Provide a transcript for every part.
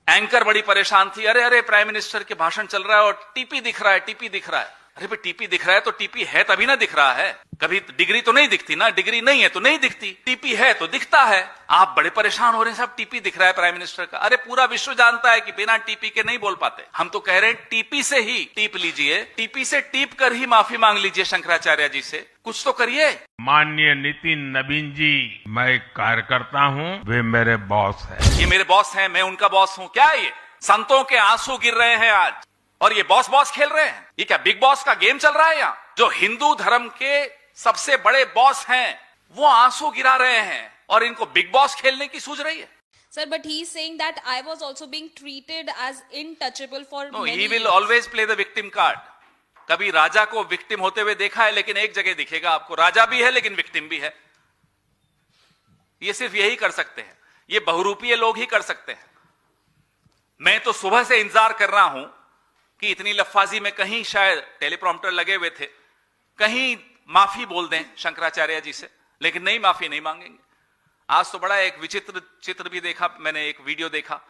Anchor बड़ी परेशान थी, अरे अरे प्राइम मिनिस्टर के भाषण चल रहा है और टीपी दिख रहा है, टीपी दिख रहा है। अरे भाई टीपी दिख रहा है तो टीपी है तभी ना दिख रहा है, कभी डिग्री तो नहीं दिखती ना, डिग्री नहीं है तो नहीं दिखती, टीपी है तो दिखता है। आप बड़े परेशान हो रहे हैं साहब, टीपी दिख रहा है प्राइम मिनिस्टर का। अरे पूरा विश्व जानता है कि बिना टीपी के नहीं बोल पाते। हम तो कह रहे हैं टीपी से ही टीप लीजिए, टीपी से टीप कर ही माफी मांग लीजिए शंकराचार्य जी से, कुछ तो करिए। माननीय नितिन नवीन जी, मैं एक कार्यकर्ता हूँ, वे मेरे बॉस हैं। ये मेरे बॉस हैं, मैं उनका बॉस हूँ, क्या है ये? संतों के आंसू गिर रहे हैं आज और ये बॉस बॉस खेल रहे हैं। ये क्या बिग बॉस का गेम चल रहा है यहाँ? जो हिंदू धर्म के सबसे बड़े बॉस हैं वो आंसू गिरा रहे हैं और इनको बिग बॉस खेलने की सूझ रही है। Sir, but he is saying that I was also being treated as untouchable for many he will years. always play the victim card. कभी राजा को विक्टिम होते हुए देखा है, लेकिन एक जगह दिखेगा आपको, राजा भी है लेकिन विक्टिम भी है। ये सिर्फ यही कर सकते हैं, ये बहुरूपीय लोग ही कर सकते हैं। मैं तो सुबह से इंतजार कर रहा हूं कि इतनी लफ्फाजी में कहीं शायद टेलीप्रॉम्प्टर लगे हुए थे, कहीं माफी बोल दें शंकराचार्य जी से, लेकिन नहीं, माफी नहीं मांगेंगे। आज तो बड़ा एक विचित्र चित्र भी देखा मैंने, एक वीडियो देखा,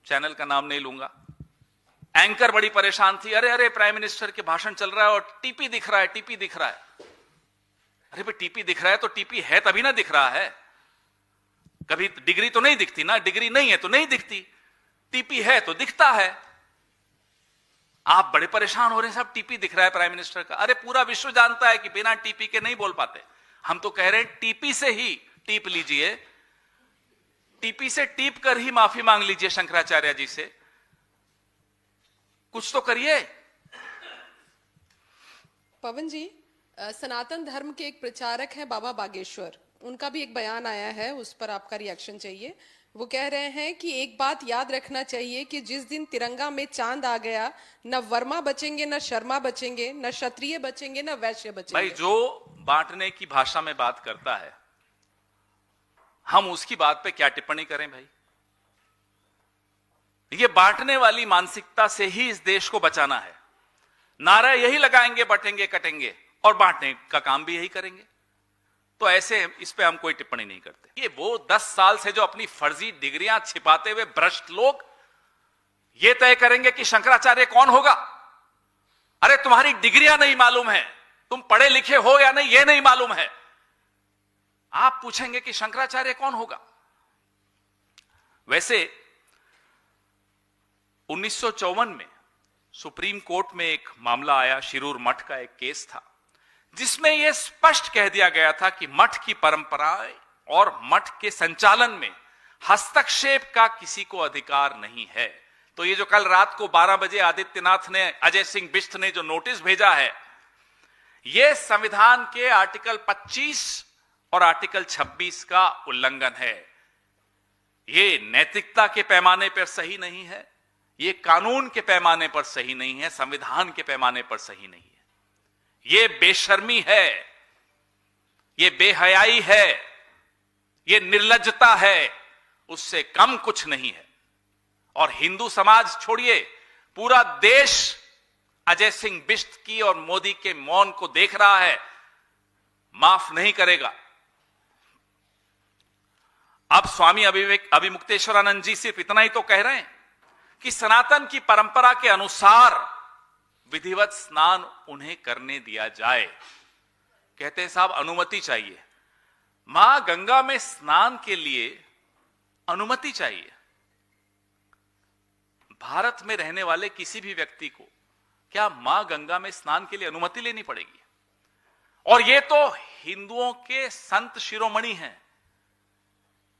चैनल का नाम नहीं लूंगा। एंकर बड़ी परेशान थी, अरे अरे प्राइम मिनिस्टर के भाषण चल रहा है और टीपी दिख रहा है, टीपी दिख रहा है। अरे भाई टीपी दिख रहा है तो टीपी है तभी ना दिख रहा है, कभी डिग्री तो नहीं दिखती ना, डिग्री नहीं है तो नहीं दिखती, टीपी है तो दिखता है। आप बड़े परेशान हो रहे हैं साहब, टीपी दिख रहा है प्राइम मिनिस्टर का। अरे पूरा विश्व जानता है कि बिना टीपी के नहीं बोल पाते। हम तो कह रहे हैं टीपी से ही टीप लीजिए, टीपी से टीप कर ही माफी मांग लीजिए शंकराचार्य जी से, कुछ तो करिए। पवन जी, सनातन धर्म के एक प्रचारक हैं बाबा बागेश्वर, उनका भी एक बयान आया है, उस पर आपका रिएक्शन चाहिए। वो कह रहे हैं कि एक बात याद रखना चाहिए कि जिस दिन तिरंगा में चांद आ गया, न वर्मा बचेंगे, न शर्मा बचेंगे, न क्षत्रिय बचेंगे, न वैश्य बचेंगे। भाई जो बांटने की भाषा में बात करता है, हम उसकी बात पे क्या टिप्पणी करें भाई? ये बांटने वाली मानसिकता से ही इस देश को बचाना है। नारा यही लगाएंगे, बटेंगे कटेंगे, और बांटने का काम भी यही करेंगे। तो ऐसे इस पे हम कोई टिप्पणी नहीं करते। ये वो 10 साल से जो अपनी फर्जी डिग्रियां छिपाते हुए भ्रष्ट लोग ये तय करेंगे कि शंकराचार्य कौन होगा। अरे तुम्हारी डिग्रियां नहीं मालूम है, तुम पढ़े लिखे हो या नहीं ये नहीं मालूम है, आप पूछेंगे कि शंकराचार्य कौन होगा। वैसे 1954 में सुप्रीम कोर्ट में एक मामला आया, शिरूर मठ का एक केस था, जिसमें यह स्पष्ट कह दिया गया था कि मठ की परंपराएं और मठ के संचालन में हस्तक्षेप का किसी को अधिकार नहीं है। तो ये जो कल रात को 12 बजे आदित्यनाथ ने, अजय सिंह बिष्ट ने जो नोटिस भेजा है, यह संविधान के आर्टिकल 25 और आर्टिकल 26 का उल्लंघन है। यह नैतिकता के पैमाने पर सही नहीं है, यह कानून के पैमाने पर सही नहीं है, संविधान के पैमाने पर सही नहीं है। ये बेशर्मी है, ये बेहयाई है, ये निर्लज्जता है, उससे कम कुछ नहीं है। और हिंदू समाज छोड़िए, पूरा देश अजय सिंह बिष्ट की और मोदी के मौन को देख रहा है, माफ नहीं करेगा। अब स्वामी अभिमुक्तेश्वरानंद जी सिर्फ इतना ही तो कह रहे हैं कि सनातन की परंपरा के अनुसार विधिवत स्नान उन्हें करने दिया जाए। कहते हैं साहब अनुमति चाहिए, मां गंगा में स्नान के लिए अनुमति चाहिए। भारत में रहने वाले किसी भी व्यक्ति को क्या मां गंगा में स्नान के लिए अनुमति लेनी पड़ेगी? और ये तो हिंदुओं के संत शिरोमणि हैं,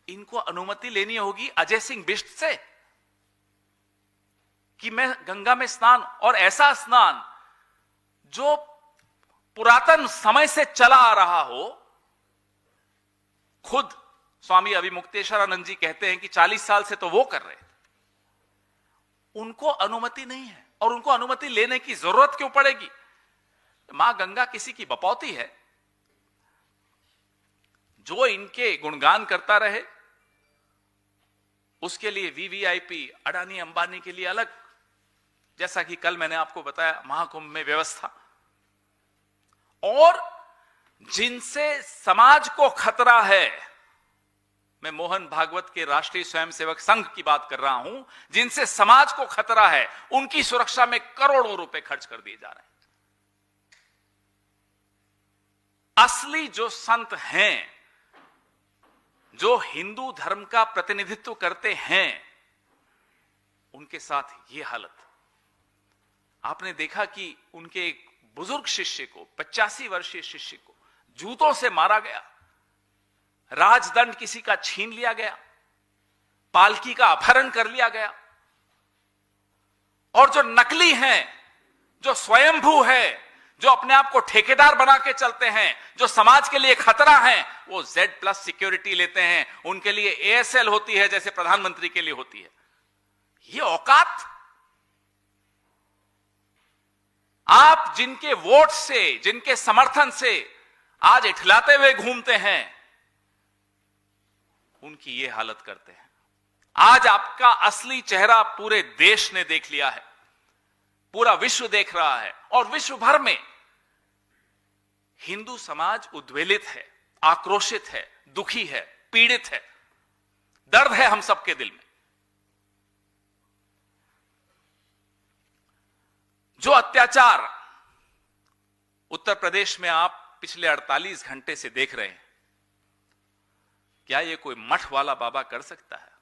इनको अनुमति लेनी होगी अजय सिंह बिष्ट से कि मैं गंगा में स्नान, और ऐसा स्नान जो पुरातन समय से चला आ रहा हो। खुद स्वामी अभिमुक्तेश्वरानंद जी कहते हैं कि 40 साल से तो वो कर रहे थे, उनको अनुमति नहीं है और उनको अनुमति लेने की जरूरत क्यों पड़ेगी? मां गंगा किसी की बपौती है? जो इनके गुणगान करता रहे उसके लिए वीवीआईपी, अडानी अंबानी के लिए अलग, जैसा कि कल मैंने आपको बताया महाकुंभ में व्यवस्था। और जिनसे समाज को खतरा है, मैं मोहन भागवत के राष्ट्रीय स्वयंसेवक संघ की बात कर रहा हूं, जिनसे समाज को खतरा है, उनकी सुरक्षा में करोड़ों रुपए खर्च कर दिए जा रहे हैं। असली जो संत हैं, जो हिंदू धर्म का प्रतिनिधित्व करते हैं, उनके साथ ये हालत। आपने देखा कि उनके एक बुजुर्ग शिष्य को, 85 वर्षीय शिष्य को जूतों से मारा गया, राजदंड किसी का छीन लिया गया, पालकी का अपहरण कर लिया गया। और जो नकली हैं, जो स्वयंभू है, जो अपने आप को ठेकेदार बना के चलते हैं, जो समाज के लिए खतरा हैं, वो Z+ सिक्योरिटी लेते हैं। उनके लिए ASL होती है जैसे प्रधानमंत्री के लिए होती है। ये औकात आप जिनके वोट से, जिनके समर्थन से आज इठलाते हुए घूमते हैं, उनकी ये हालत करते हैं। आज आपका असली चेहरा पूरे देश ने देख लिया है, पूरा विश्व देख रहा है, और विश्व भर में हिंदू समाज उद्वेलित है, आक्रोशित है, दुखी है, पीड़ित है। दर्द है हम सबके दिल में। जो अत्याचार उत्तर प्रदेश में आप पिछले 48 घंटे से देख रहे हैं, क्या ये कोई मठ वाला बाबा कर सकता है?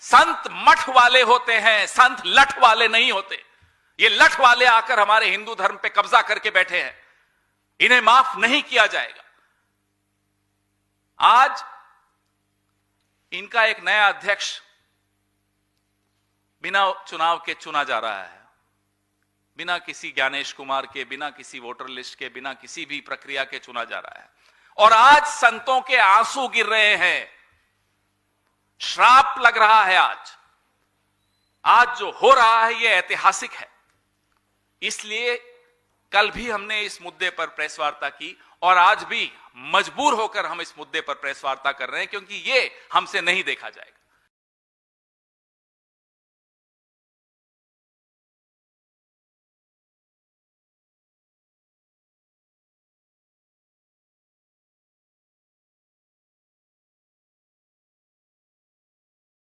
संत मठ वाले होते हैं, संत लठ वाले नहीं होते। ये लठ वाले आकर हमारे हिंदू धर्म पे कब्जा करके बैठे हैं, इन्हें माफ नहीं किया जाएगा। आज इनका एक नया अध्यक्ष बिना चुनाव के चुना जा रहा है, बिना किसी ज्ञानेश कुमार के, बिना किसी वोटर लिस्ट के, बिना किसी भी प्रक्रिया के चुना जा रहा है। और आज संतों के आंसू गिर रहे हैं, श्राप लग रहा है। आज जो हो रहा है यह ऐतिहासिक है। इसलिए कल भी हमने इस मुद्दे पर प्रेस वार्ता की, और आज भी मजबूर होकर हम इस मुद्दे पर प्रेस वार्ता कर रहे हैं, क्योंकि ये हमसे नहीं देखा जाएगा।